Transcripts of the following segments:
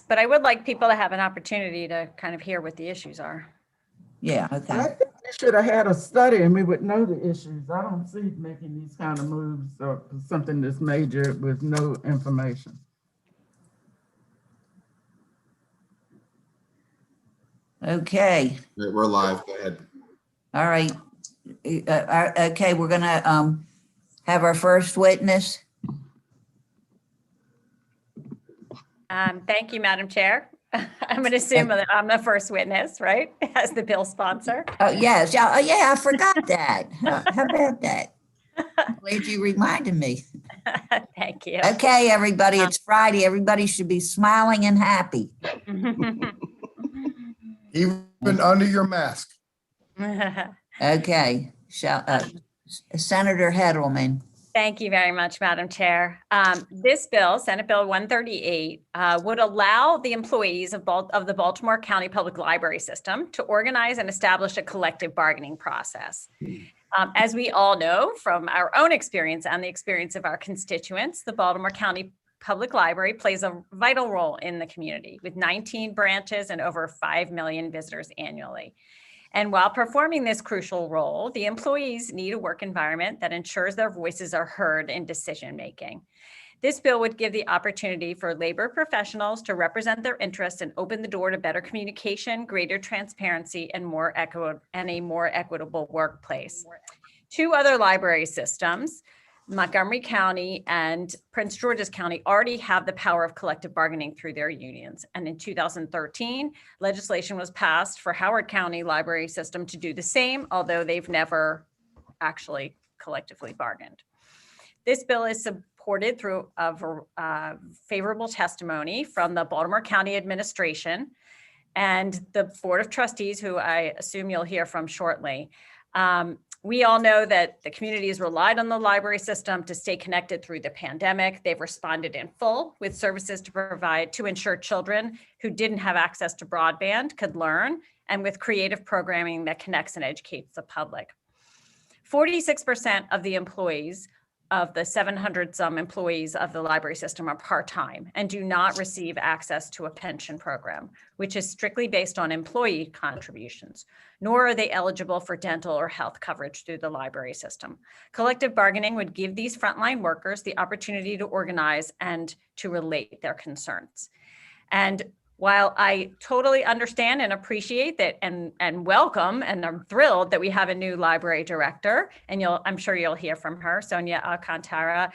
but I would like people to have an opportunity to kind of hear what the issues are. Yeah, okay. I think we should have had a study and we would know the issues. I don't see making these kind of moves or something this major with no information. Okay, We're live. Go ahead. all right. Okay, we're gonna have our first witness. Thank you, Madam Chair. I'm going to assume that I'm the first witness, right, as the bill sponsor. Oh, yes, yeah, oh, yeah, I forgot that. How about that? I'm glad you reminded me. Thank you. Okay, everybody, it's Friday. Everybody should be smiling and happy. Even under your mask. Okay, Senator Hedelman. Thank you very much, Madam Chair. This bill, Senate Bill 138, would allow the employees of the Baltimore County Public Library System to organize and establish a collective bargaining process. As we all know from our own experience and the experience of our constituents, the Baltimore County Public Library plays a vital role in the community with 19 branches and over 5 million visitors annually. And while performing this crucial role, the employees need a work environment that ensures their voices are heard in decision-making. This bill would give the opportunity for labor professionals to represent their interests and open the door to better communication, greater transparency, and a more equitable workplace. Two other library systems, Montgomery County and Prince George's County, already have the power of collective bargaining through their unions. And in 2013, legislation was passed for Howard County Library System to do the same, although they've never actually collectively bargained. This bill is supported through a favorable testimony from the Baltimore County Administration and the Board of Trustees, who I assume you'll hear from shortly. We all know that the community has relied on the library system to stay connected through the pandemic. They've responded in full with services to provide to ensure children who didn't have access to broadband could learn, and with creative programming that connects and educates the public. 46% of the employees of the 700 some employees of the library system are part-time and do not receive access to a pension program, which is strictly based on employee contributions, nor are they eligible for dental or health coverage through the library system. Collective bargaining would give these frontline workers the opportunity to organize and to relate their concerns. And while I totally understand and appreciate that and welcome, and I'm thrilled that we have a new library director, and I'm sure you'll hear from her, Sonia Alcantara,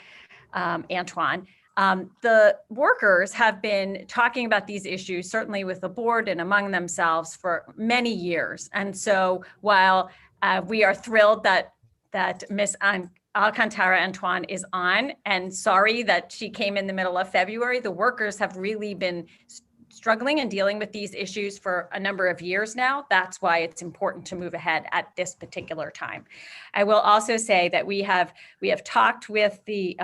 Antoine. The workers have been talking about these issues, certainly with the board and among themselves, for many years. And so while we are thrilled that Ms. Alcantara Antoine is on, and sorry that she came in the middle of February, the workers have really been struggling and dealing with these issues for a number of years now. That's why it's important to move ahead at this particular time. I will also say that we have talked with the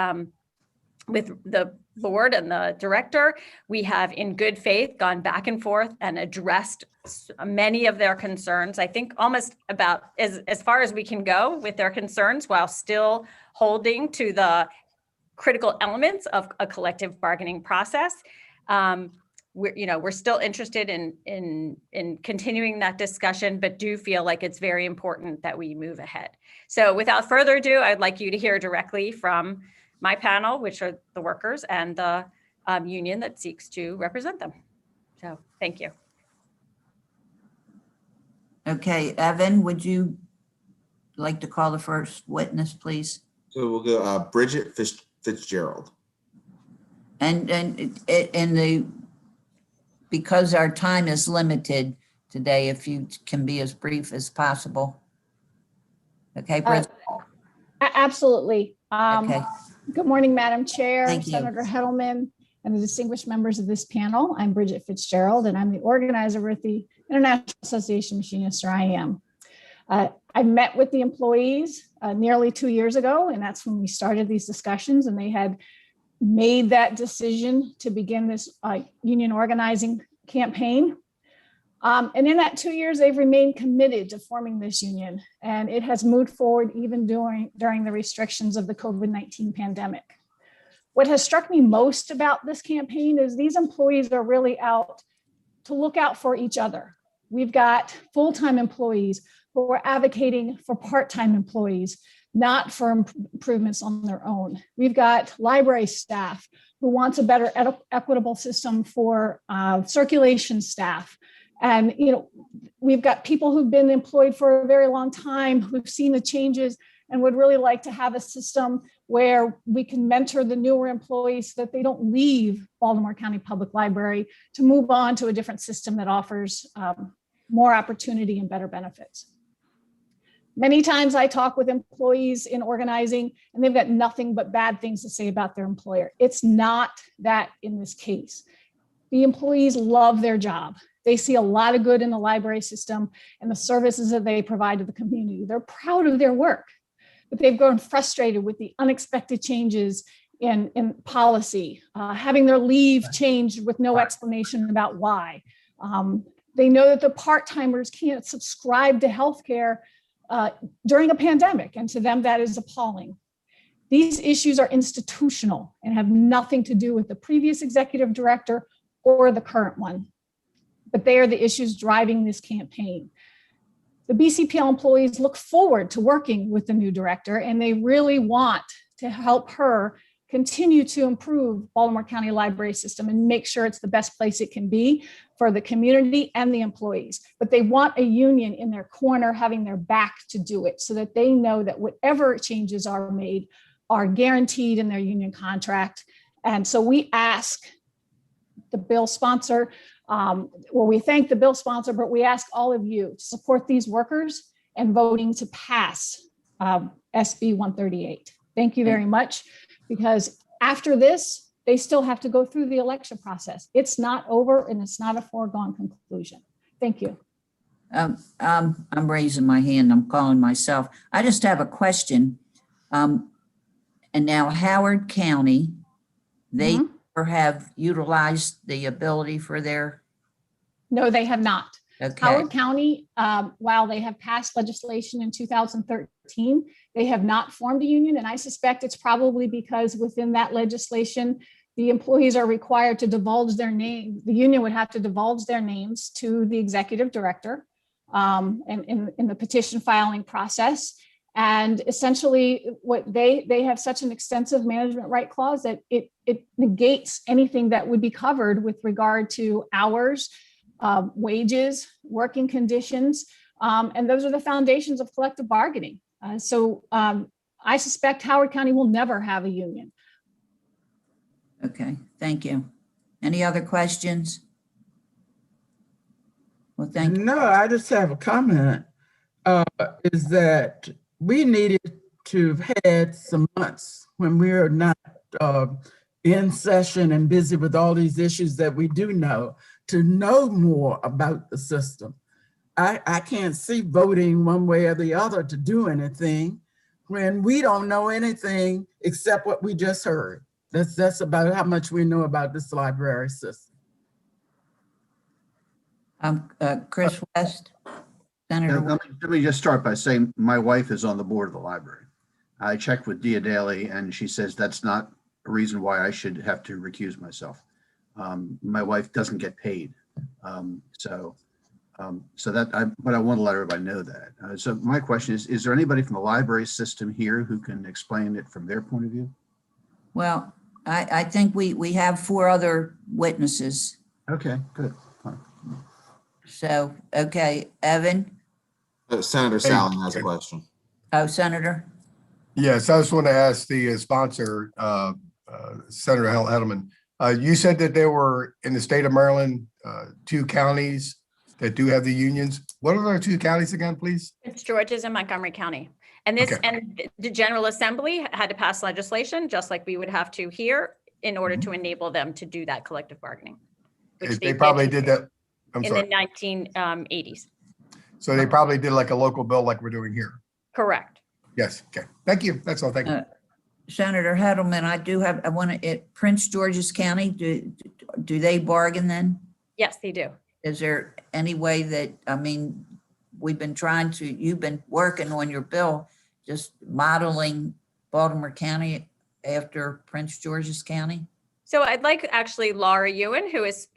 board and the director. We have, in good faith, gone back and forth and addressed many of their concerns. I think almost about as far as we can go with their concerns, while still holding to the critical elements of a collective bargaining process. We're still interested in continuing that discussion, but do feel like it's very important that we move ahead. So without further ado, I'd like you to hear directly from my panel, which are the workers and the union that seeks to represent them. So thank you. Okay, Evan, would you like to call the first witness, please? So we'll go Bridget Fitzgerald. Because our time is limited today, if you can be as brief as possible. Okay, Bridget? Absolutely. Okay. Good morning, Madam Chair, Thank you. Senator Hedelman, and the distinguished members of this panel. I'm Bridget Fitzgerald, and I'm the organizer with the International Association of Machinists, or IAM. I met with the employees nearly 2 years ago, and that's when we started these discussions, and they had made that decision to begin this union organizing campaign. And in that 2 years, they've remained committed to forming this union, and it has moved forward even during the restrictions of the COVID-19 pandemic. What has struck me most about this campaign is these employees are really out to look out for each other. We've got full-time employees who are advocating for part-time employees, not for improvements on their own. We've got library staff who wants a better equitable system for circulation staff. And, we've got people who've been employed for a very long time, who've seen the changes and would really like to have a system where we can mentor the newer employees so that they don't leave Baltimore County Public Library to move on to a different system that offers more opportunity and better benefits. Many times I talk with employees in organizing and they've got nothing but bad things to say about their employer. It's not that in this case. The employees love their job. They see a lot of good in the library system and the services that they provide to the community. They're proud of their work, but they've grown frustrated with the unexpected changes in policy, having their leave changed with no explanation about why. They know that the part-timers can't subscribe to healthcare during a pandemic, and to them that is appalling. These issues are institutional and have nothing to do with the previous executive director or the current one, but they are the issues driving this campaign. The BCPL employees look forward to working with the new director, and they really want to help her continue to improve Baltimore County Library System and make sure it's the best place it can be for the community and the employees. But they want a union in their corner, having their back to do it so that they know that whatever changes are made are guaranteed in their union contract. And so we ask the bill sponsor, we thank the bill sponsor, but we ask all of you to support these workers and voting to pass SB 138. Thank you very much. Because after this, they still have to go through the election process. It's not over and it's not a foregone conclusion. Thank you. I'm raising my hand. I'm calling myself. I just have a question. And now Howard County, they have utilized the ability for their. No, they have not. Okay. Howard County, while they have passed legislation in 2013, they have not formed a union. And I suspect it's probably because within that legislation, the employees are required to divulge their name. The union would have to divulge their names to the executive director and in the petition filing process. And essentially what they have such an extensive management right clause that it negates anything that would be covered with regard to hours, wages, working conditions, and those are the foundations of collective bargaining. So I suspect Howard County will never have a union. Okay, thank you. Any other questions? Well, thank you. No, I just have a comment, is that we needed to have had some months when we are not in session and busy with all these issues that we do know, to know more about the system. I can't see voting one way or the other to do anything when we don't know anything except what we just heard. That's about how much we know about this library system. Chris West, Senator. Let me just start by saying my wife is on the board of the library. I checked with Dia Daly and she says that's not a reason why I should have to recuse myself. My wife doesn't get paid. But I want to let everybody know that. So my question is there anybody from the library system here who can explain it from their point of view? Well, I think we have 4 other witnesses. Okay, good. Fine. So, okay, Evan. Senator Sally has a question. Oh, Senator. Yes, I just want to ask the sponsor, Senator Edelman. You said that there were in the state of Maryland 2 counties that do have the unions. What are the 2 counties again, please? It's George's and Montgomery County. And this, Okay. and the General Assembly had to pass legislation, just like we would have to here, in order to enable them to do that collective bargaining. Which They probably did that. I'm in the sorry. 1980s. So they probably did like a local bill like we're doing here. Correct. Yes. Okay. Thank you. That's all. Thank you. Senator Hedelman, I want to, Prince George's County, do they bargain then? Yes, they do. Is there any way that, we've been you've been working on your bill, just modeling Baltimore County after Prince George's County? So I'd like actually Laura Ewan, who's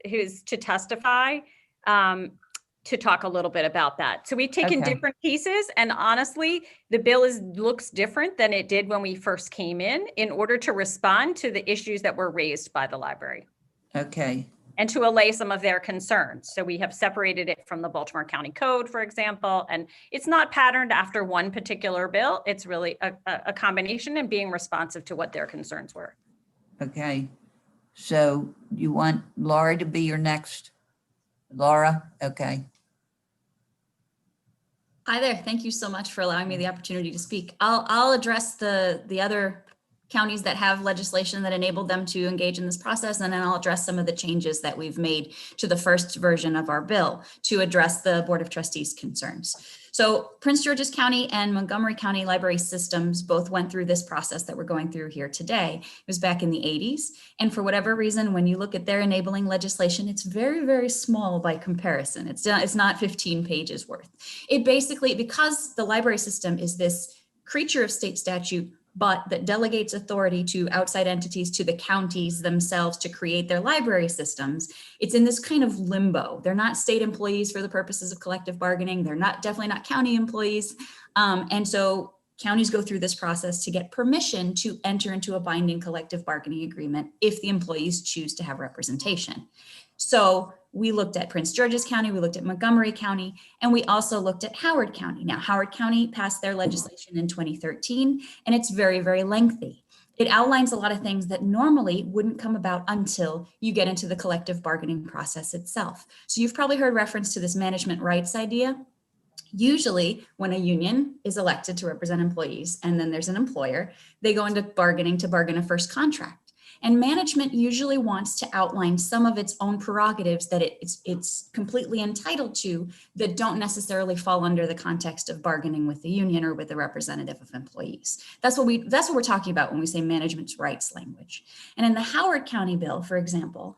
to testify, to talk a little bit about that. So we've taken Okay. different pieces, and honestly, the bill looks different than it did when we first came in order to respond to the issues that were raised by the library Okay, and to allay some of their concerns. So we have separated it from the Baltimore County Code, for example, and it's not patterned after one particular bill. It's really a combination and being responsive to what their concerns were. okay. So you want Laura to be your next? Laura, okay. Hi there. Thank you so much for allowing me the opportunity to speak. I'll address the other counties that have legislation that enabled them to engage in this process, and then I'll address some of the changes that we've made to the first version of our bill to address the Board of Trustees' concerns. So Prince George's County and Montgomery County library systems both went through this process that we're going through here today. It was back in the 80s. And for whatever reason, when you look at their enabling legislation, it's very, very small by comparison. It's not 15 pages worth. It basically, because the library system is this creature of state statute, but that delegates authority to outside entities, to the counties themselves to create their library systems, it's in this kind of limbo. They're not state employees for the purposes of collective bargaining. They're definitely not county employees. And so counties go through this process to get permission to enter into a binding collective bargaining agreement if the employees choose to have representation. So we looked at Prince George's County, we looked at Montgomery County, and we also looked at Howard County. Now, Howard County passed their legislation in 2013, and it's very, very lengthy. It outlines a lot of things that normally wouldn't come about until you get into the collective bargaining process itself. So you've probably heard reference to this management rights idea. Usually when a union is elected to represent employees and then there's an employer, they go into bargaining to bargain a first contract. And management usually wants to outline some of its own prerogatives that it's completely entitled to that don't necessarily fall under the context of bargaining with the union or with the representative of employees. That's what we're talking about when we say management rights language. And in the Howard County bill, for example,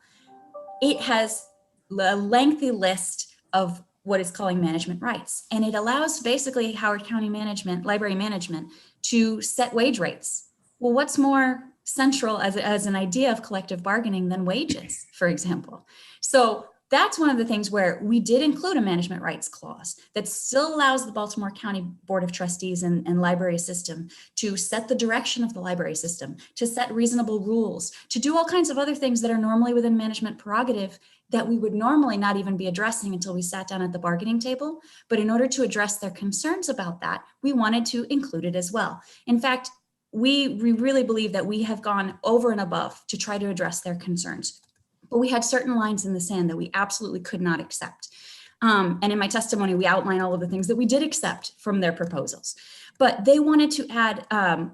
it has a lengthy list of what it's calling management rights. And it allows basically Howard County management, library management, to set wage rates. Well, what's more central as an idea of collective bargaining than wages, for example? So that's one of the things where we did include a management rights clause that still allows the Baltimore County Board of Trustees and library system to set the direction of the library system, to set reasonable rules, to do all kinds of other things that are normally within management prerogative that we would normally not even be addressing until we sat down at the bargaining table. But in order to address their concerns about that, we wanted to include it as well. In fact, we really believe that we have gone over and above to try to address their concerns. But we had certain lines in the sand that we absolutely could not accept. And in my testimony, we outline all of the things that we did accept from their proposals. But they wanted to add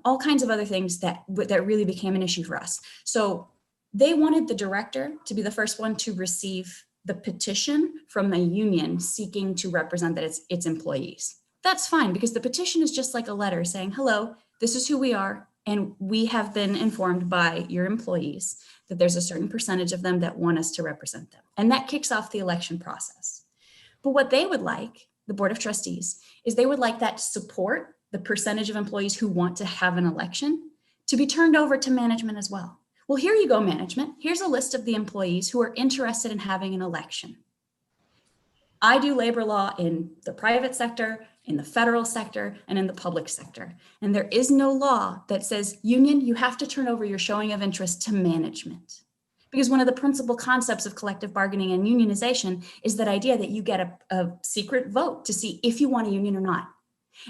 all kinds of other things that really became an issue for us. So they wanted the director to be the first one to receive the petition from the union seeking to represent that its employees. That's fine, because the petition is just like a letter saying, hello, this is who we are, and we have been informed by your employees that there's a certain percentage of them that want us to represent them. And that kicks off the election process. But what they would like, the Board of Trustees, is they would like that support, the percentage of employees who want to have an election, to be turned over to management as well. Well, here you go, management. Here's a list of the employees who are interested in having an election. I do labor law in the private sector, in the federal sector, and in the public sector. And there is no law that says, union, you have to turn over your showing of interest to management. Because one of the principal concepts of collective bargaining and unionization is that idea that you get a secret vote to see if you want a union or not.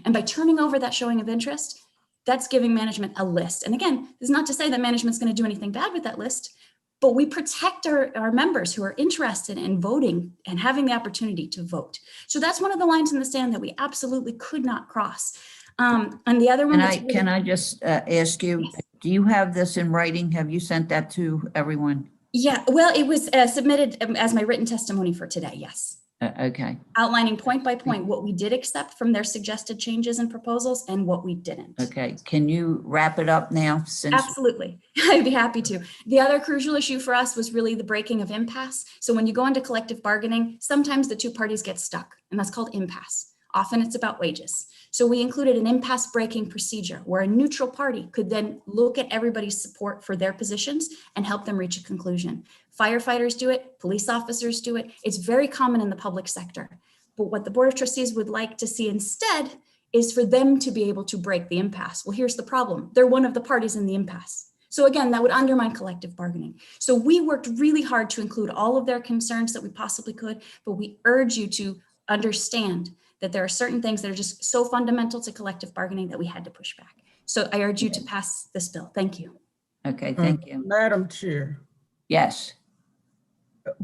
And by turning over that showing of interest, that's giving management a list. And again, this is not to say that management's going to do anything bad with that list, but we protect our members who are interested in voting and having the opportunity to vote. So that's one of the lines in the sand that we absolutely could not cross. And the other one. Can I just ask you, Yes. Do you have this in writing? Have you sent that to everyone? Yeah, well, it was submitted as my written testimony for today, yes. Okay. Outlining point by point what we did accept from their suggested changes and proposals and what we didn't. Okay. Can you wrap it up now? Absolutely. I'd be happy to. The other crucial issue for us was really the breaking of impasse. So when you go into collective bargaining, sometimes the two parties get stuck, and that's called impasse. Often it's about wages. So we included an impasse breaking procedure where a neutral party could then look at everybody's support for their positions and help them reach a conclusion. Firefighters do it, police officers do it. It's very common in the public sector. But what the Board of Trustees would like to see instead is for them to be able to break the impasse. Well, here's the problem. They're one of the parties in the impasse. So again, that would undermine collective bargaining. So we worked really hard to include all of their concerns that we possibly could, but we urge you to understand that there are certain things that are just so fundamental to collective bargaining that we had to push back. So I urge you to pass this bill. Thank you. Okay, thank you. Madam Chair, Yes.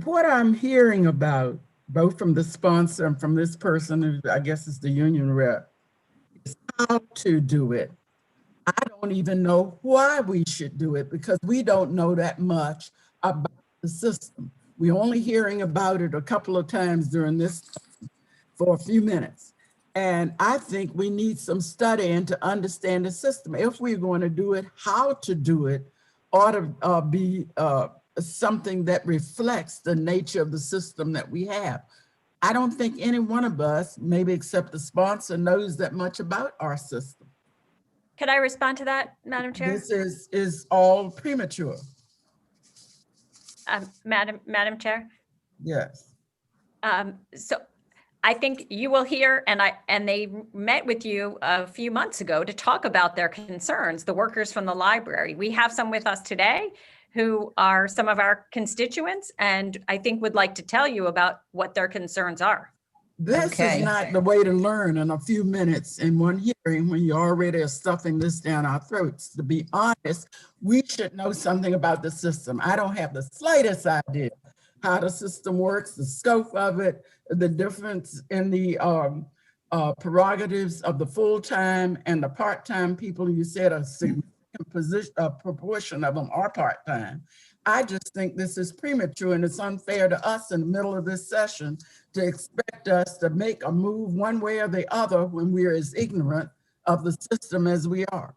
what I'm hearing about, both from the sponsor and from this person, who I guess is the union rep, is how to do it. I don't even know why we should do it because we don't know that much about the system. We're only hearing about it a couple of times during this for a few minutes. And I think we need some study and to understand the system. If we're going to do it, how to do it ought to be something that reflects the nature of the system that we have. I don't think any one of us, maybe except the sponsor, knows that much about our system. Could I respond to that, Madam Chair? This is all premature. Madam Chair? Yes. So I think you will hear, and they met with you a few months ago to talk about their concerns, the workers from the library. We have some with us today who are some of our constituents, and I think would like to tell you about what their concerns are. This Okay. is not the way to learn in a few minutes in one hearing when you already are stuffing this down our throats. To be honest, we should know something about the system. I don't have the slightest idea how the system works, the scope of it, the difference in the prerogatives of the full-time and the part-time people. You said a significant proportion of them are part-time. I just think this is premature and it's unfair to us in the middle of this session to expect us to make a move one way or the other when we're as ignorant of the system as we are.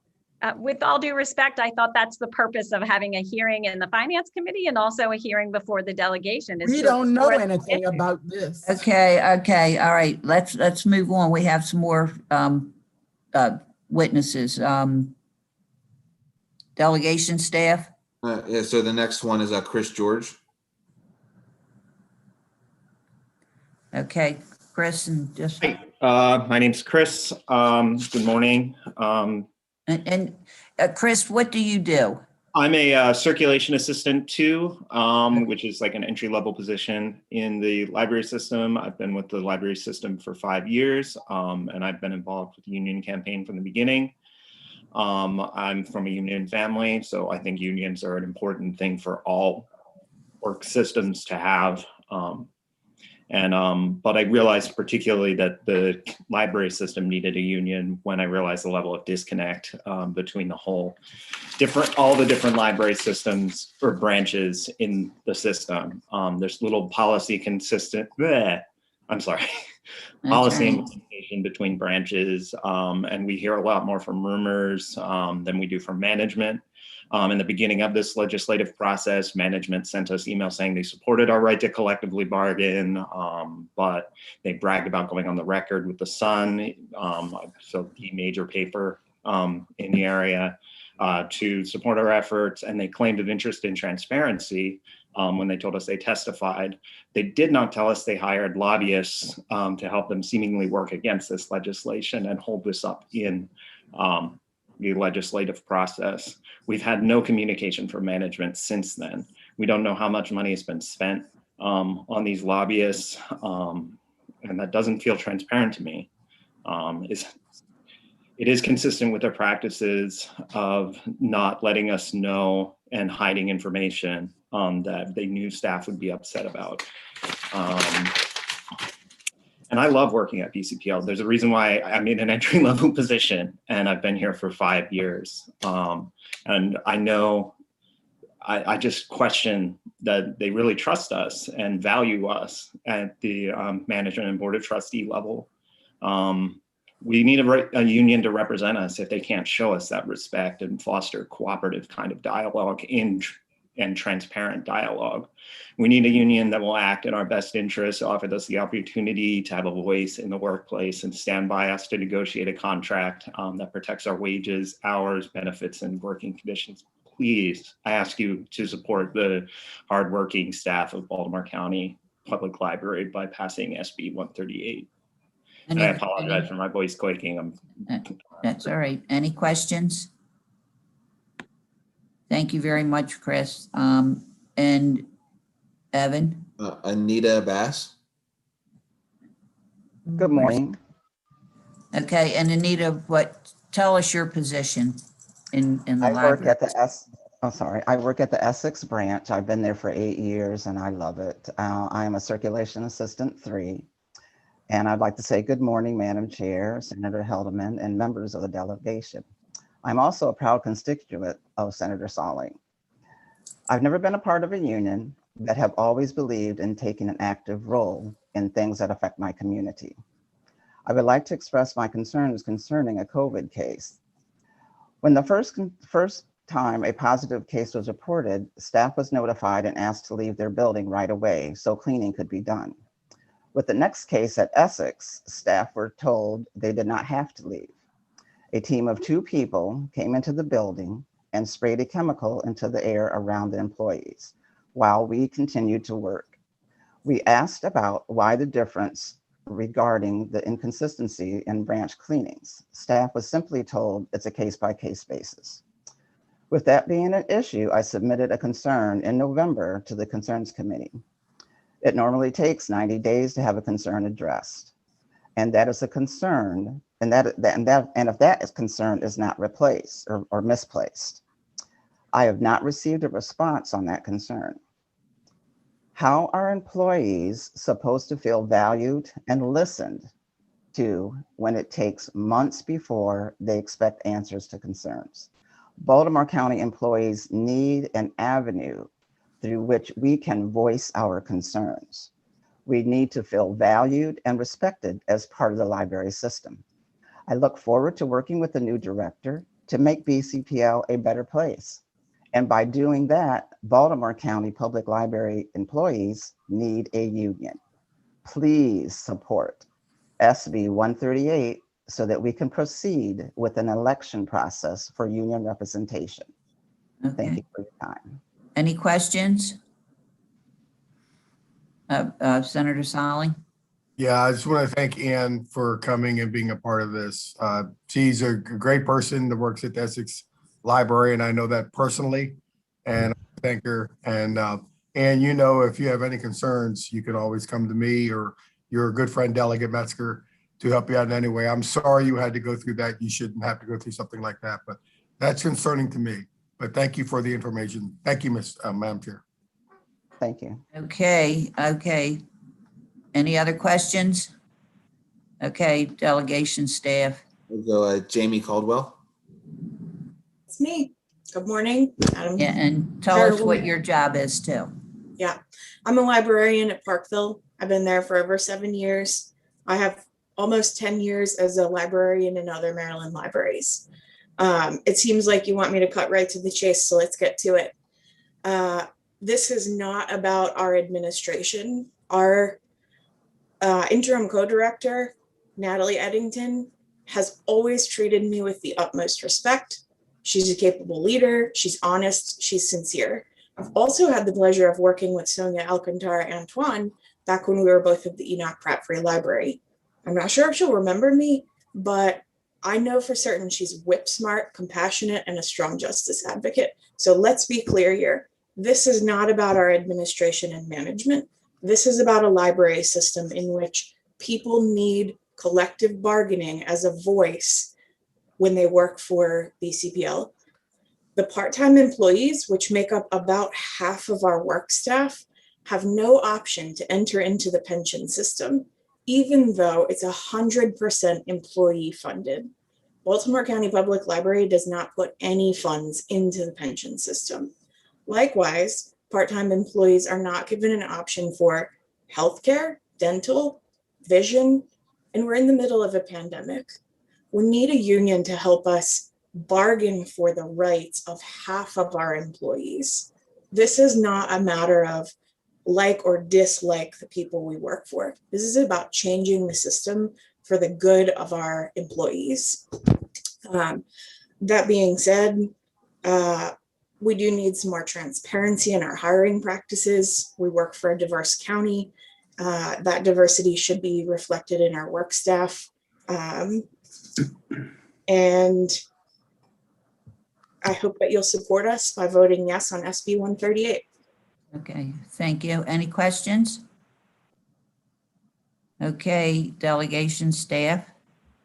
With all due respect, I thought that's the purpose of having a hearing in the Finance Committee and also a hearing before the delegation. We don't know anything about this. Okay, all right, let's move on. We have some more witnesses. Delegation staff. Yeah, so the next one is Chris George. Okay, Chris, and just. Hi, my name's Chris. Good morning. And Chris, what do you do? I'm a circulation assistant too, which is like an entry-level position in the library system. I've been with the library system for 5 years, and I've been involved with the union campaign from the beginning. I'm from a union family, so I think unions are an important thing for all work systems to have. But I realized particularly that the library system needed a union when I realized the level of disconnect between all the different library systems or branches in the system. There's little policy policy and communication between branches, and we hear a lot more from rumors than we do from management. In the beginning of this legislative process, management sent us emails saying they supported our right to collectively bargain, but they bragged about going on the record with the Sun, so the major paper in the area, to support our efforts, and they claimed an interest in transparency when they told us they testified. They did not tell us they hired lobbyists to help them seemingly work against this legislation and hold this up in the legislative process. We've had no communication from management since then. We don't know how much money has been spent on these lobbyists, and that doesn't feel transparent to me. It is consistent with their practices of not letting us know and hiding information that they knew staff would be upset about. And I love working at BCPL. There's a reason why I'm in an entry-level position and I've been here for 5 years. And I know, I just question that they really trust us and value us at the management and board of trustee level. We need a union to represent us if they can't show us that respect and foster cooperative kind of dialogue in and transparent dialogue. We need a union that will act in our best interest, offer us the opportunity to have a voice in the workplace, and stand by us to negotiate a contract that protects our wages, hours, benefits, and working conditions. Please, I ask you to support the hardworking staff of Baltimore County Public Library by passing SB 138. And I apologize for my voice quaking. That's all right. Any questions? Thank you very much, Chris. And Evan? Anita Bass. Good morning. Okay, and Anita, tell us your position in the I library. work at the I work at the Essex branch. I've been there for 8 years and I love it. I am a circulation assistant 3. And I'd like to say good morning, Madam Chair, Senator Helderman, and members of the delegation. I'm also a proud constituent of Senator Salling. I've never been a part of a union, but have always believed in taking an active role in things that affect my community. I would like to express my concerns concerning a COVID case. When the first time a positive case was reported, staff was notified and asked to leave their building right away so cleaning could be done. With the next case at Essex, staff were told they did not have to leave. A team of 2 people came into the building and sprayed a chemical into the air around the employees while we continued to work. We asked about why the difference regarding the inconsistency in branch cleanings. Staff was simply told it's a case-by-case basis. With that being an issue, I submitted a concern in November to the Concerns Committee. It normally takes 90 days to have a concern addressed. And that is a concern, and if that concern is not replaced or misplaced. I have not received a response on that concern. How are employees supposed to feel valued and listened to when it takes months before they expect answers to concerns? Baltimore County employees need an avenue through which we can voice our concerns. We need to feel valued and respected as part of the library system. I look forward to working with the new director to make BCPL a better place. And by doing that, Baltimore County Public Library employees need a union. Please support SB 138 so that we can proceed with an election process for union representation. Okay. Thank you for your time. Any questions? Senator Solly? Yeah, I just want to thank Ann for coming and being a part of this. She's a great person that works at the Essex Library, and I know that personally, and I thank her. And Ann, you know, if you have any concerns, you can always come to me or your good friend Delegate Metzger to help you out in any way. I'm sorry you had to go through that. You shouldn't have to go through something like that, but that's concerning to me. But thank you for the information. Thank you, Madam Chair. Thank you. Okay. Any other questions? Okay, delegation staff. We'll go Jamie Caldwell. It's me. Good morning, Madam. Yeah, and tell us what your job is too. Yeah, I'm a librarian at Parkville. I've been there for over 7 years. I have almost 10 years as a librarian in other Maryland libraries. It seems like you want me to cut right to the chase, so let's get to it. This is not about our administration. Our interim co-director, Natalie Eddington, has always treated me with the utmost respect. She's a capable leader. She's honest. She's sincere. I've also had the pleasure of working with Sonia Alcantara-Antoine back when we were both at the Enoch Pratt Free Library. I'm not sure if she'll remember me, but I know for certain she's whip smart, compassionate, and a strong justice advocate. So let's be clear here. This is not about our administration and management. This is about a library system in which people need collective bargaining as a voice when they work for BCPL. The part-time employees, which make up about half of our work staff, have no option to enter into the pension system, even though it's 100% employee funded. Baltimore County Public Library does not put any funds into the pension system. Likewise, part-time employees are not given an option for healthcare, dental, vision, and we're in the middle of a pandemic. We need a union to help us bargain for the rights of half of our employees. This is not a matter of like or dislike the people we work for. This is about changing the system for the good of our employees. That being said, we do need some more transparency in our hiring practices. We work for a diverse county. That diversity should be reflected in our work staff. And I hope that you'll support us by voting yes on SB 138. Okay, thank you. Any questions? Okay, delegation staff,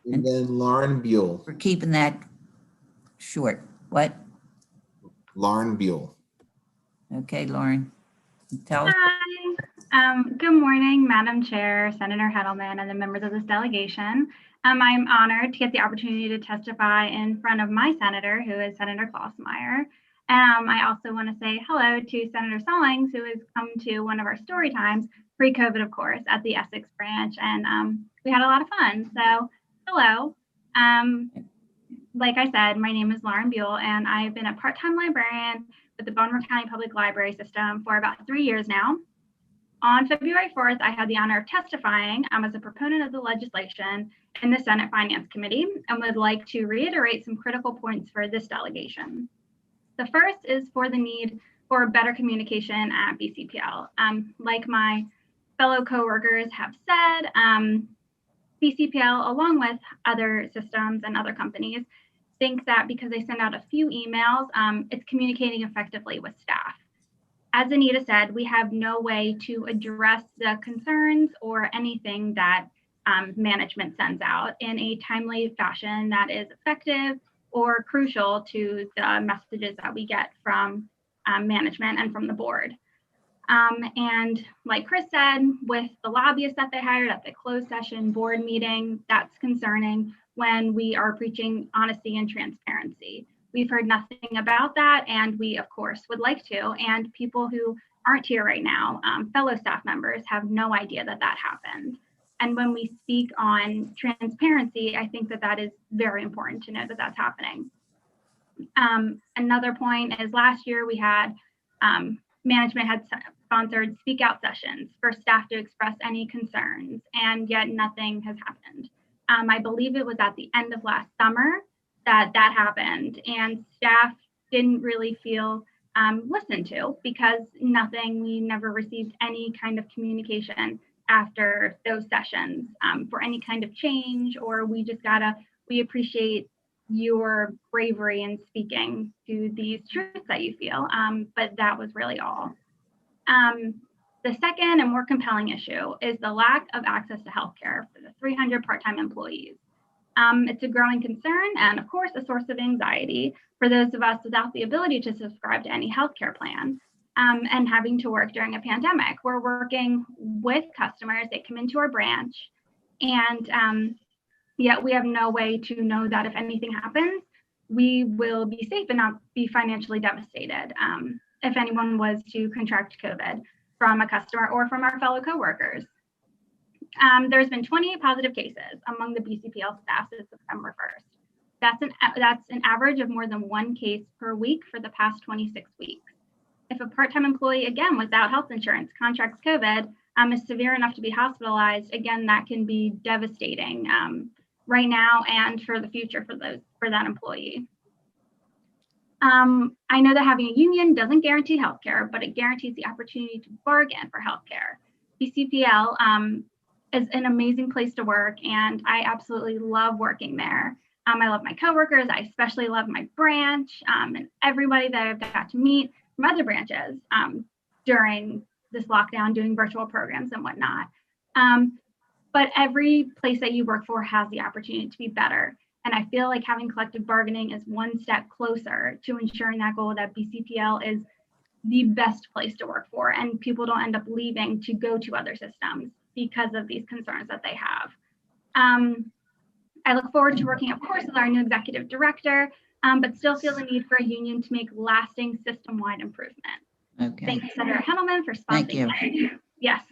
And then Lauren Buell. we're keeping that short. What? Lauren Buell. Okay, Lauren, tell us. Hi. Good morning, Madam Chair, Senator Heddleman, and the members of this delegation. I'm honored to get the opportunity to testify in front of my senator, who is Senator Klossmeyer. I also want to say hello to Senator Stallings, who has come to one of our story times, pre-COVID, of course, at the Essex branch, and we had a lot of fun. So, hello. Like I said, my name is Lauren Buell, and I've been a part-time librarian with the Baltimore County Public Library System for about 3 years now. On February 4th, I had the honor of testifying as a proponent of the legislation in the Senate Finance Committee and would like to reiterate some critical points for this delegation. The first is for the need for better communication at BCPL. Like my fellow coworkers have said, BCPL, along with other systems and other companies, think that because they send out a few emails, it's communicating effectively with staff. As Anita said, we have no way to address the concerns or anything that management sends out in a timely fashion that is effective or crucial to the messages that we get from management and from the board. And like Chris said, with the lobbyists that they hired at the closed session board meeting, that's concerning when we are preaching honesty and transparency. We've heard nothing about that, and we, of course, would like to. And people who aren't here right now, fellow staff members, have no idea that that happened. And when we speak on transparency, I think that that is very important to know that that's happening. Another point is last year we had management had sponsored speak out sessions for staff to express any concerns, and yet nothing has happened. I believe it was at the end of last summer that happened, and staff didn't really feel listened to because we never received any kind of communication after those sessions for any kind of change, or we appreciate your bravery in speaking to these truths that you feel, but that was really all. The second and more compelling issue is the lack of access to healthcare for the 300 part-time employees. It's a growing concern and, of course, a source of anxiety for those of us without the ability to subscribe to any healthcare plan and having to work during a pandemic. We're working with customers that come into our branch, and yet we have no way to know that if anything happens, we will be safe and not be financially devastated if anyone was to contract COVID from a customer or from our fellow coworkers. There's been 28 positive cases among the BCPL staff since September 1st. That's an average of more than one case per week for the past 26 weeks. If a part-time employee, again, without health insurance contracts COVID, is severe enough to be hospitalized, again, that can be devastating right now and for the future for that employee. I know that having a union doesn't guarantee healthcare, but it guarantees the opportunity to bargain for healthcare. BCPL is an amazing place to work, and I absolutely love working there. I love my coworkers. I especially love my branch and everybody that I've got to meet from other branches during this lockdown, doing virtual programs and whatnot. But every place that you work for has the opportunity to be better. And I feel like having collective bargaining is one step closer to ensuring that goal, that BCPL is the best place to work for and people don't end up leaving to go to other systems because of these concerns that they have. I look forward to working, of course, with our new executive director, but still feel the need for a union to make lasting system-wide improvement. Okay. Thank you, Senator Heddleman, for sponsoring. Thank you. Yes.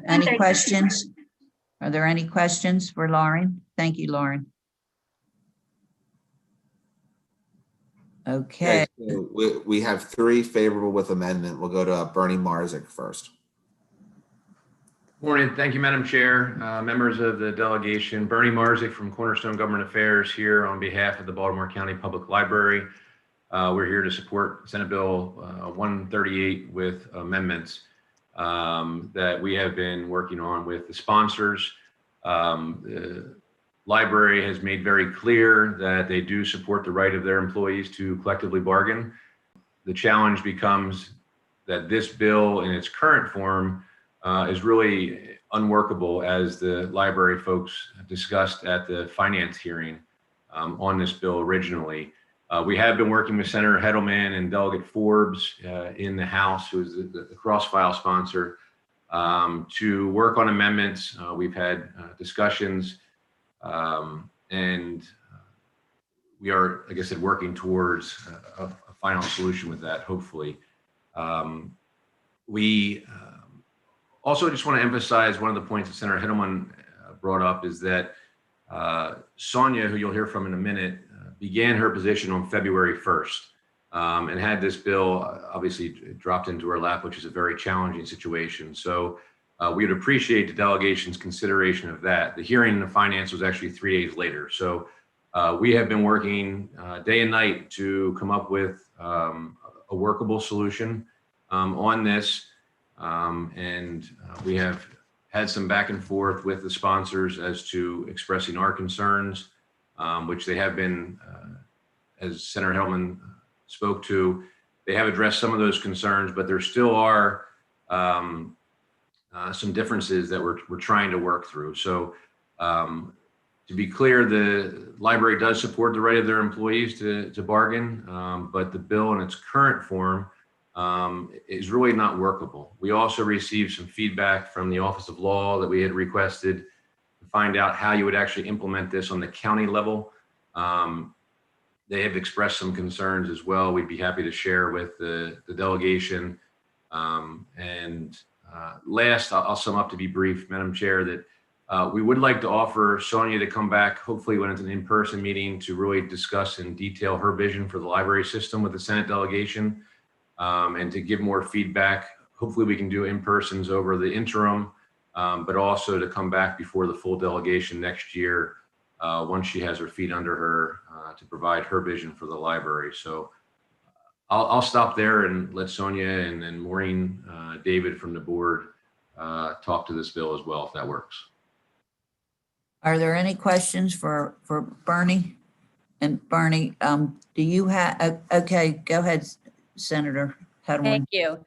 Any questions? Are there any questions for Lauren? Thank you, Lauren. Okay, so we have 3 favorable with amendment. We'll go to Bernie Marzick first. Morning. Thank you, Madam Chair, members of the delegation. Bernie Marzick from Cornerstone Government Affairs here on behalf of the Baltimore County Public Library. We're here to support Senate Bill 138 with amendments that we have been working on with the sponsors. The library has made very clear that they do support the right of their employees to collectively bargain. The challenge becomes that this bill in its current form is really unworkable, as the library folks discussed at the finance hearing on this bill originally. We have been working with Senator Heddleman and Delegate Forbes in the House, who is the cross-file sponsor, to work on amendments. We've had discussions, and we are, like I said, working towards a final solution with that, hopefully. We also just want to emphasize one of the points that Senator Heddleman brought up is that Sonia, who you'll hear from in a minute, began her position on February 1st and had this bill obviously dropped into her lap, which is a very challenging situation. So we would appreciate the delegation's consideration of that. The hearing in the finance was actually 3 days later. So we have been working day and night to come up with a workable solution on this. And we have had some back and forth with the sponsors as to expressing our concerns, which they have been, as Senator Heddleman spoke to, they have addressed some of those concerns, but there still are some differences that we're trying to work through. So to be clear, the library does support the right of their employees to bargain, but the bill in its current form is really not workable. We also received some feedback from the Office of Law that we had requested to find out how you would actually implement this on the county level. They have expressed some concerns as well. We'd be happy to share with the delegation. Last, I'll sum up to be brief, Madam Chair, that we would like to offer Sonia to come back, hopefully when it's an in-person meeting, to really discuss in detail her vision for the library system with the Senate delegation. And to give more feedback. Hopefully we can do in-persons over the interim, but also to come back before the full delegation next year once she has her feet under her to provide her vision for the library. So I'll stop there and let Sonia and then Maureen David from the board talk to this bill as well, if that works. are there any questions for Bernie? And Bernie, do you have, okay, go ahead, Senator Heddleman. Thank you.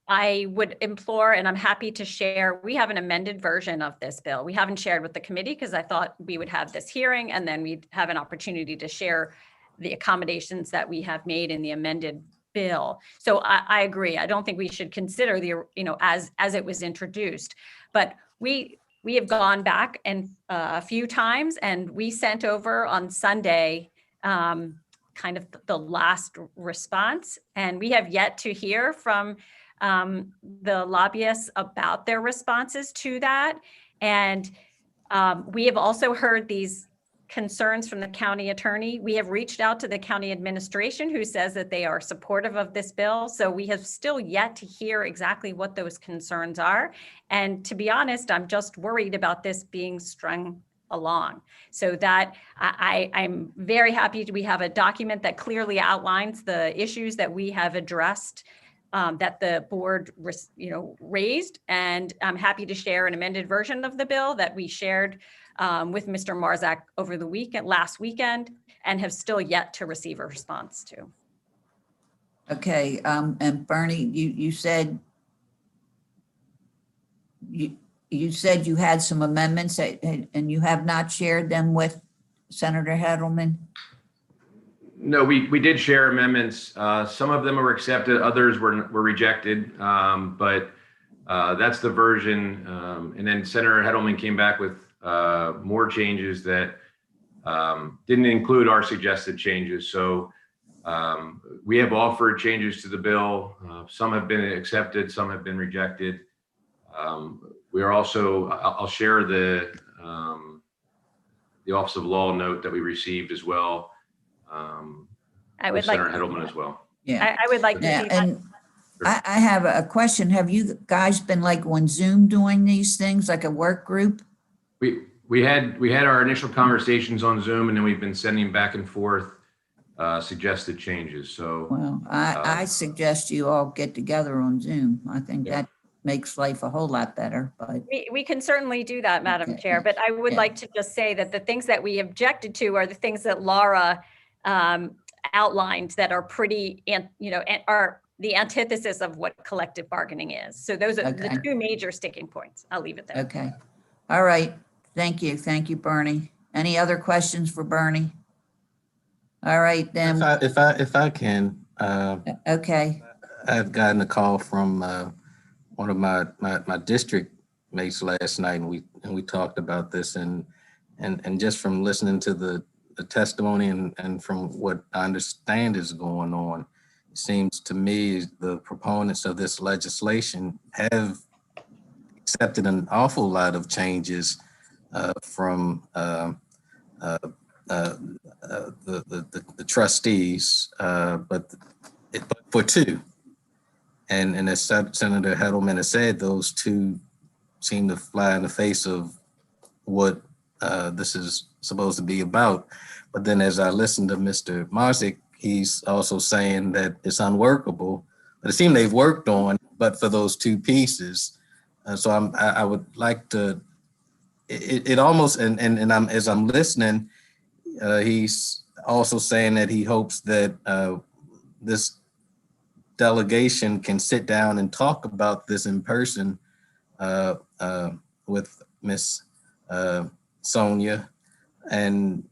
I would implore, and I'm happy to share, we have an amended version of this bill. We haven't shared with the committee because I thought we would have this hearing and then we'd have an opportunity to share the accommodations that we have made in the amended bill. So I agree. I don't think we should consider the, as it was introduced, but we have gone back and a few times, and we sent over on Sunday kind of the last response, and we have yet to hear from the lobbyists about their responses to that. And we have also heard these concerns from the county attorney. We have reached out to the county administration, who says that they are supportive of this bill. So we have still yet to hear exactly what those concerns are. And to be honest, I'm just worried about this being strung along. So that I'm very happy we have a document that clearly outlines the issues that we have addressed, that the board raised, and I'm happy to share an amended version of the bill that we shared with Mr. Marzick over the last weekend, and have still yet to receive a response to. Okay, and Bernie, you said you had some amendments and you have not shared them with Senator Heddleman? No, we did share amendments. Some of them were accepted, others were rejected, but that's the version. And then Senator Heddleman came back with more changes that didn't include our suggested changes. So we have offered changes to the bill. Some have been accepted, some have been rejected. We are also, I'll share the Office of Law note that we received as well. I with would like, Senator Heddleman as well. Yeah. I would like to Yeah, see that. and I have a question. Have you guys been like on Zoom doing these things, like a work group? We had our initial conversations on Zoom, and then we've been sending back and forth suggested changes. So Well, I suggest you all get together on Zoom. I think that makes life a whole lot better, but We can certainly do that, Madam Okay. Chair, but I would Yeah. like to just say that the things that we objected to are the things that Laura outlined that are pretty, are the antithesis of what collective bargaining is. So those are the Okay. two major sticking points. I'll leave it there. okay. All right. Thank you. Thank you, Bernie. Any other questions for Bernie? All right, then. If I can, Okay. I've gotten a call from one of my district mates last night, and we talked about this, and just from listening to the testimony and from what I understand is going on, it seems to me the proponents of this legislation have accepted an awful lot of changes from the trustees, but for two. And as Senator Heddleman has said, those two seem to fly in the face of what this is supposed to be about. But then as I listen to Mr. Marzick, he's also saying that it's unworkable, but it seems they've worked on, but for those two pieces. So I would like to, it almost, and as I'm listening, he's also saying that he hopes that this delegation can sit down and talk about this in person with Miss Sonia. And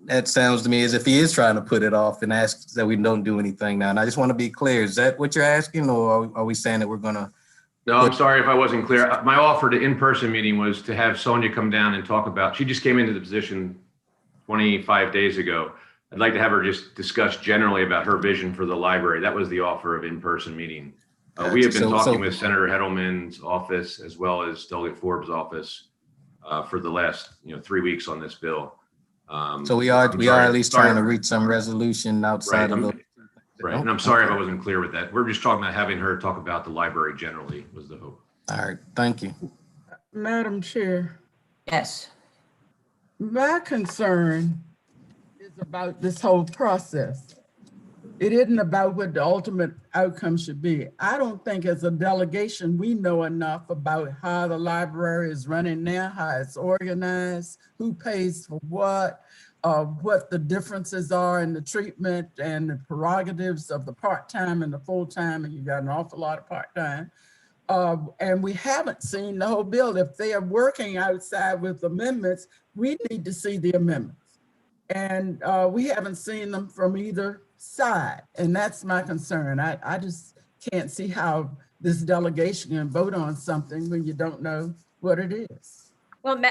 that sounds to me as if he is trying to put it off and asks that we don't do anything now. And I just want to be clear, is that what you're asking, or are we saying that we're going to? No, I'm sorry if I wasn't clear. My offer to in-person meeting was to have Sonia come down and talk about, she just came into the position 25 days ago. I'd like to have her just discuss generally about her vision for the library. That was the offer of in-person meeting. We have been talking with Senator Heddleman's office as well as Delegate Forbes' office for the last 3 weeks on this bill. So we are at least trying to reach some resolution outside of the. Right, and I'm sorry if I wasn't clear with that. We're just talking about having her talk about the library generally was the hope. All right, thank you. Madam Chair, Yes. my concern is about this whole process. It isn't about what the ultimate outcome should be. I don't think as a delegation, we know enough about how the library is running now, how it's organized, who pays for what the differences are in the treatment and the prerogatives of the part-time and the full-time, and you got an awful lot of part-time. And we haven't seen the whole bill. If they are working outside with amendments, we need to see the amendments. And we haven't seen them from either side. And that's my concern. I just can't see how this delegation can vote on something when you don't know what it is. Well,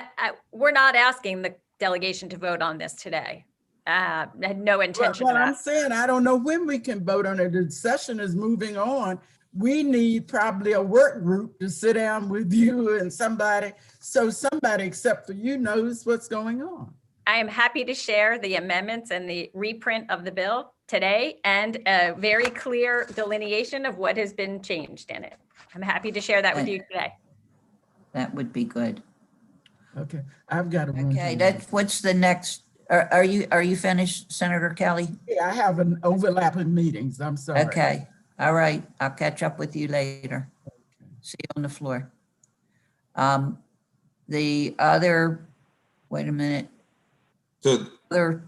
we're not asking the delegation to vote on this today. I had no intention of Well, I'm that. saying, I don't know when we can vote on it. The session is moving on. We need probably a work group to sit down with you and somebody, so somebody except for you knows what's going on. I am happy to share the amendments and the reprint of the bill today and a very clear delineation of what has been changed in it. I'm happy to share that with you today. That would be good. Okay, I've got to run. Okay, what's the next? Are you finished, Senator Kelly? Yeah, I have an overlapping meetings. I'm sorry. Okay, all right. I'll catch up with you later. See you on the floor. The other, wait a minute. So Other,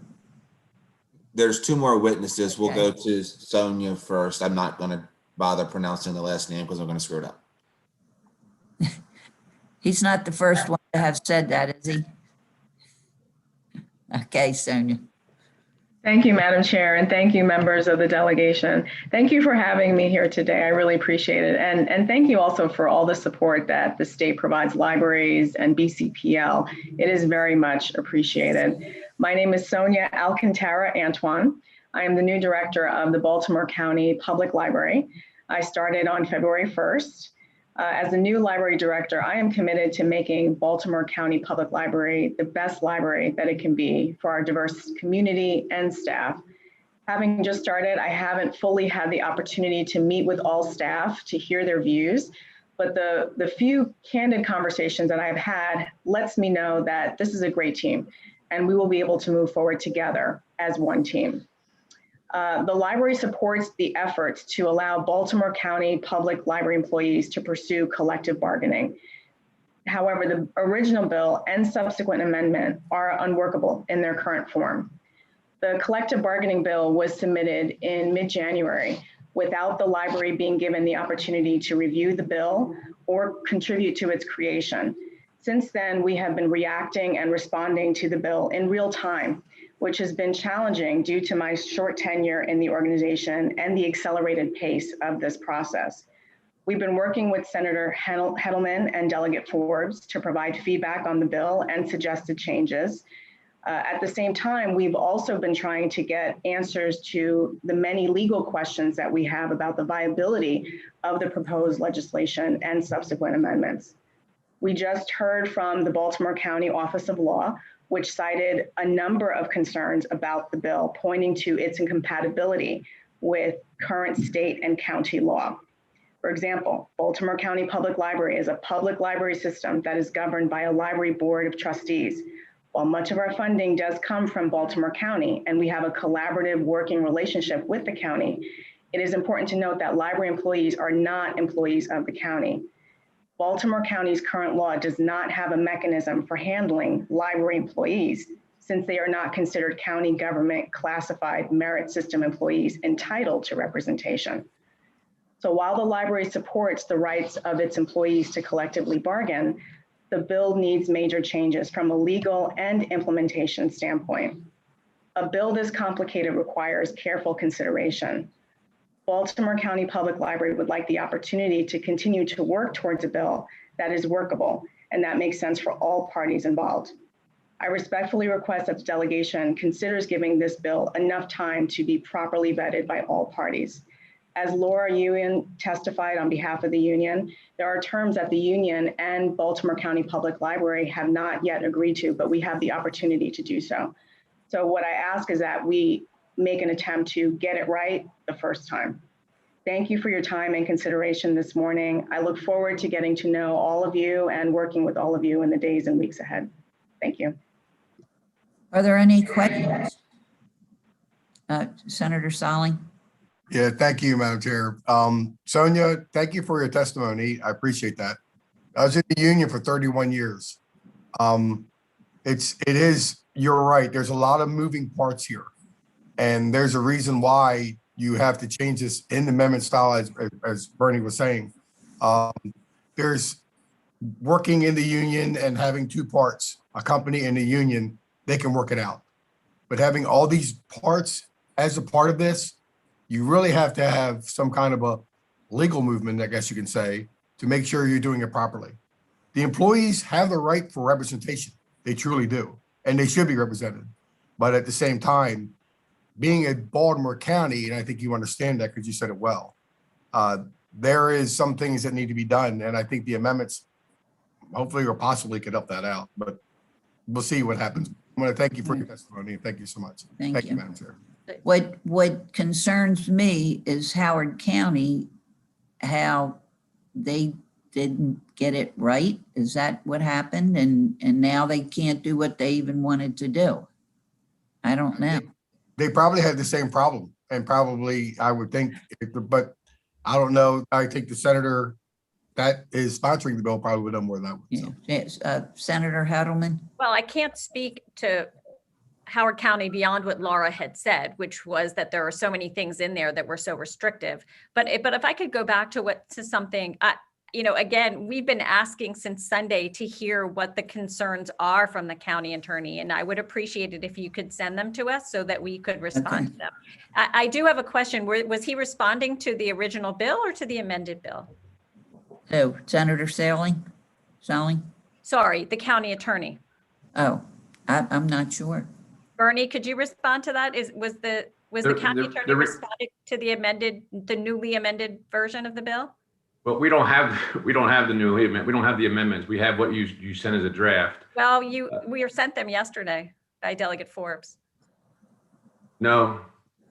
there's two more witnesses. We'll Okay. go to Sonia first. I'm not going to bother pronouncing the last name because I'm going to screw it up. he's not the first one to have said that, is he? Okay, Sonia. Thank you, Madam Chair, and thank you, members of the delegation. Thank you for having me here today. I really appreciate it. And thank you also for all the support that the state provides libraries and BCPL. It is very much appreciated. My name is Sonia Alcantara Antoine. I am the new director of the Baltimore County Public Library. I started on February 1st. As a new library director, I am committed to making Baltimore County Public Library the best library that it can be for our diverse community and staff. Having just started, I haven't fully had the opportunity to meet with all staff to hear their views, but the few candid conversations that I've had lets me know that this is a great team and we will be able to move forward together as one team. The library supports the efforts to allow Baltimore County public library employees to pursue collective bargaining. However, the original bill and subsequent amendment are unworkable in their current form. The collective bargaining bill was submitted in mid-January without the library being given the opportunity to review the bill or contribute to its creation. Since then, we have been reacting and responding to the bill in real time, which has been challenging due to my short tenure in the organization and the accelerated pace of this process. We've been working with Senator Hedelman and Delegate Forbes to provide feedback on the bill and suggested changes. At the same time, we've also been trying to get answers to the many legal questions that we have about the viability of the proposed legislation and subsequent amendments. We just heard from the Baltimore County Office of Law, which cited a number of concerns about the bill, pointing to its incompatibility with current state and county law. For example, Baltimore County Public Library is a public library system that is governed by a library board of trustees. While much of our funding does come from Baltimore County and we have a collaborative working relationship with the county, it is important to note that library employees are not employees of the county. Baltimore County's current law does not have a mechanism for handling library employees since they are not considered county government classified merit system employees entitled to representation. So while the library supports the rights of its employees to collectively bargain, the bill needs major changes from a legal and implementation standpoint. A bill this complicated requires careful consideration. Baltimore County Public Library would like the opportunity to continue to work towards a bill that is workable and that makes sense for all parties involved. I respectfully request that the delegation considers giving this bill enough time to be properly vetted by all parties. As Laura Ewan testified on behalf of the union, there are terms that the union and Baltimore County Public Library have not yet agreed to, but we have the opportunity to do so. So what I ask is that we make an attempt to get it right the first time. Thank you for your time and consideration this morning. I look forward to getting to know all of you and working with all of you in the days and weeks ahead. Thank you. Are there any questions? Senator Solly? Yeah, thank you, Madam Chair. Sonia, thank you for your testimony. I appreciate that. I was in the union for 31 years. You're right. There's a lot of moving parts here. And there's a reason why you have to change this in the amendment style, as Bernie was saying. There's working in the union and having two parts, a company and a union, they can work it out. But having all these parts as a part of this, you really have to have some kind of a legal movement, I guess you can say, to make sure you're doing it properly. The employees have the right for representation. They truly do. And they should be represented. But at the same time, being a Baltimore County, and I think you understand that because you said it well, there is some things that need to be done. And I think the amendments hopefully or possibly could help that out. But we'll see what happens. I want to thank you for your testimony. Thank you so much. Thank you, Madam Chair. What concerns me is Howard County, how they didn't get it right. Is that what happened? And now they can't do what they even wanted to do. I don't know. They probably had the same problem, and probably I would think, but I don't know. I think the senator that is sponsoring the bill probably would know more than that one. So. Yes. Senator Hedelman? Well, I can't speak to Howard County beyond what Laura had said, which was that there are so many things in there that were so restrictive. But if I could go back to something, again, we've been asking since Sunday to hear what the concerns are from the county attorney, and I would appreciate it if you could send them to us so that we could respond to them. I do have a question. Was he responding to the original bill or to the amended bill? Oh, Senator Solly? Sorry, the county attorney. Oh, I'm not sure. Bernie, could you respond to that? Was the county attorney responding to the newly amended version of the bill? Well, we don't have the new amendment. We don't have the amendments. We have what you sent as a draft. Well, we were sent them yesterday by Delegate Forbes. No,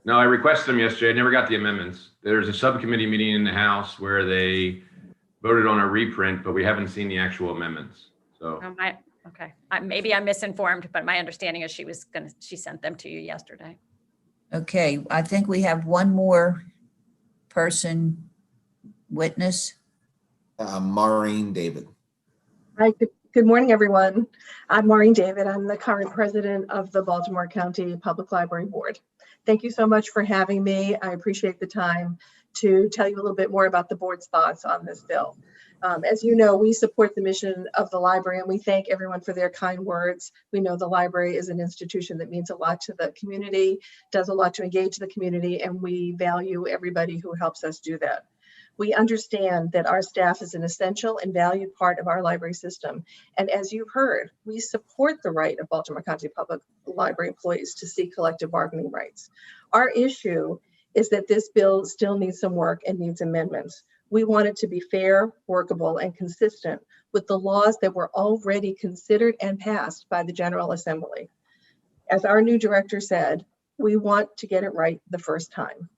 No, I requested them yesterday. I never got the amendments. There's a subcommittee meeting in the House where they voted on a reprint, but we haven't seen the actual amendments. So Okay, maybe I'm misinformed, but my understanding is she sent them to you yesterday. Okay, I think we have one more person witness. Maureen David. Hi, good morning, everyone. I'm Maureen David. I'm the current president of the Baltimore County Public Library Board. Thank you so much for having me. I appreciate the time to tell you a little bit more about the board's thoughts on this bill. As you know, we support the mission of the library, and we thank everyone for their kind words. We know the library is an institution that means a lot to the community, does a lot to engage the community, and we value everybody who helps us do that. We understand that our staff is an essential and valued part of our library system. And as you've heard, we support the right of Baltimore County Public Library employees to seek collective bargaining rights. Our issue is that this bill still needs some work and needs amendments. We want it to be fair, workable, and consistent with the laws that were already considered and passed by the General Assembly. As our new director said, we want to get it right the first time.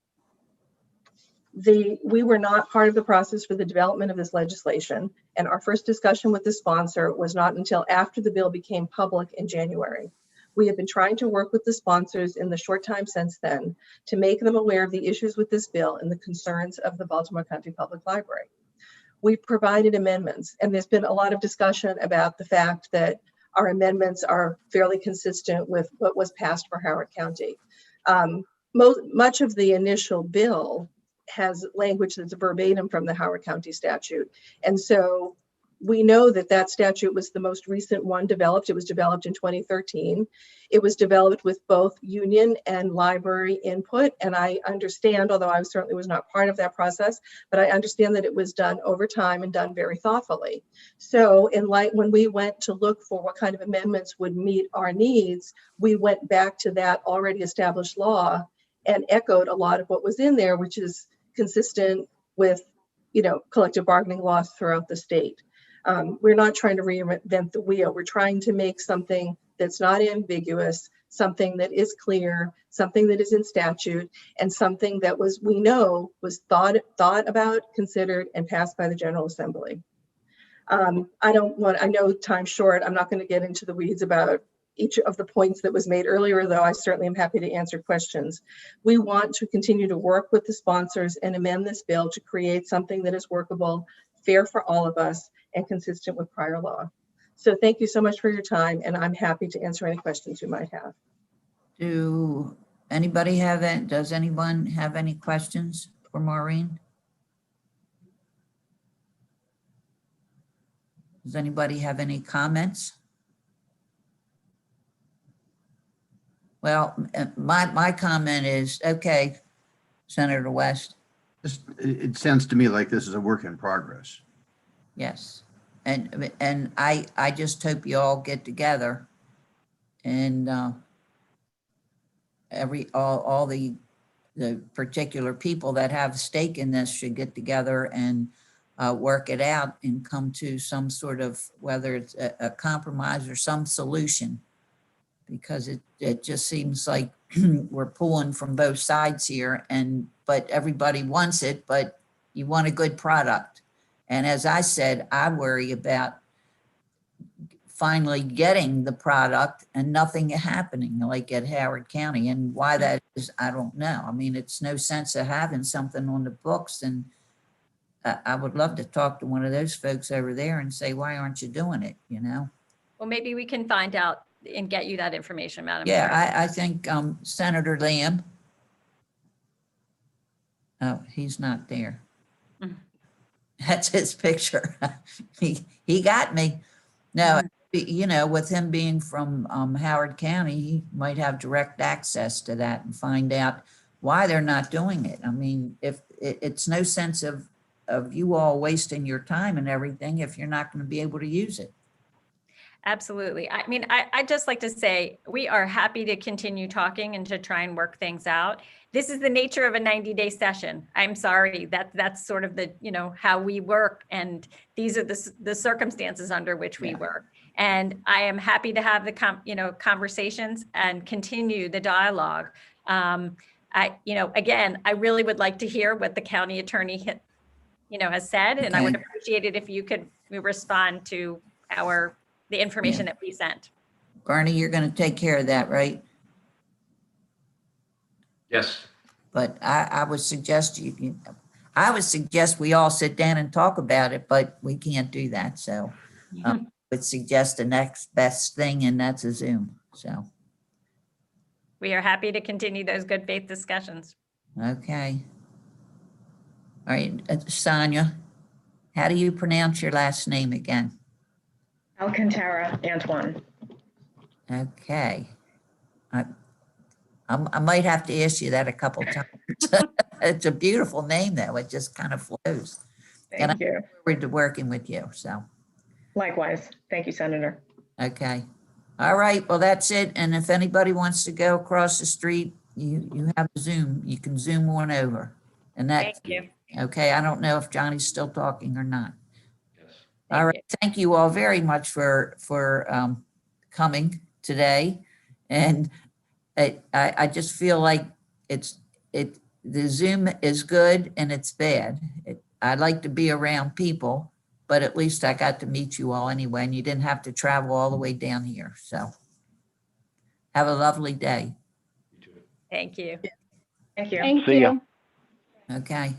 We were not part of the process for the development of this legislation, and our first discussion with the sponsor was not until after the bill became public in January. We have been trying to work with the sponsors in the short time since then to make them aware of the issues with this bill and the concerns of the Baltimore County Public Library. We provided amendments, and there's been a lot of discussion about the fact that our amendments are fairly consistent with what was passed for Howard County. Much of the initial bill has language that's verbatim from the Howard County statute. And so we know that that statute was the most recent one developed. It was developed in 2013. It was developed with both union and library input. And I understand, although I certainly was not part of that process, but I understand that it was done over time and done very thoughtfully. So when we went to look for what kind of amendments would meet our needs, we went back to that already established law and echoed a lot of what was in there, which is consistent with, collective bargaining laws throughout the state. We're not trying to reinvent the wheel. We're trying to make something that's not ambiguous, something that is clear, something that is in statute, and something that we know was thought about, considered, and passed by the General Assembly. I know time's short. I'm not going to get into the weeds about each of the points that was made earlier, though I certainly am happy to answer questions. We want to continue to work with the sponsors and amend this bill to create something that is workable, fair for all of us, and consistent with prior law. So thank you so much for your time, and I'm happy to answer any questions you might have. Does anyone have any questions for Maureen? Does anybody have any comments? Well, my comment is, okay, Senator West. It sounds to me like this is a work in progress. Yes. And I just hope you all get together and all the particular people that have a stake in this should get together and work it out and come to some sort of, whether it's a compromise or some solution, because it just seems like we're pulling from both sides here, but everybody wants it, but you want a good product. And as I said, I worry about finally getting the product and nothing happening like at Howard County. And why that is, I don't know. I mean, it's no sense of having something on the books. And I would love to talk to one of those folks over there and say, why aren't you doing it, Well, maybe we can find out and get you that information, Madam Chair. Chair. I think Senator Lamb. Oh, he's not there. That's his picture. he got me. No, with him being from Howard County, he might have direct access to that and find out why they're not doing it. I mean, if it's no sense of you all wasting your time and everything if you're not going to be able to use it. Absolutely. I mean, I'd just like to say we are happy to continue talking and to try and work things out. This is the nature of a 90-day session. I'm sorry, that's sort of the, how we work, and these are the circumstances under which we work. And I am happy to have the conversations and continue the dialogue. Again, I really would like to hear what the county attorney has said, and I would Okay. appreciate it if you could respond to the information that we sent. Barney, you're going to take care of that, right? Yes. But I would suggest I would suggest we all sit down and talk about it, but we can't do that. So I would suggest the next best thing, and that's a Zoom. So, We are happy to continue those good faith discussions. okay. All right, Sonia, how do you pronounce your last name again? Alcantara, Antoine. Okay. I might have to ask you that a couple times. It's a beautiful name, though. It just kind of flows. And Thank you. I look forward to working with you. So, Likewise. Thank you, Senator. okay. All right. Well, that's it. And if anybody wants to go across the street, you have Zoom. You can Zoom on over. And Thank that, you. okay. I don't know if Johnny's still talking or not. Yes. All right. Thank you all very much for coming today. And I just feel like the Zoom is good and it's bad. I like to be around people, but at least I got to meet you all anyway, and you didn't have to travel all the way down here. So have a lovely day. Thank you. Thank you. Thank See ya. you. Okay.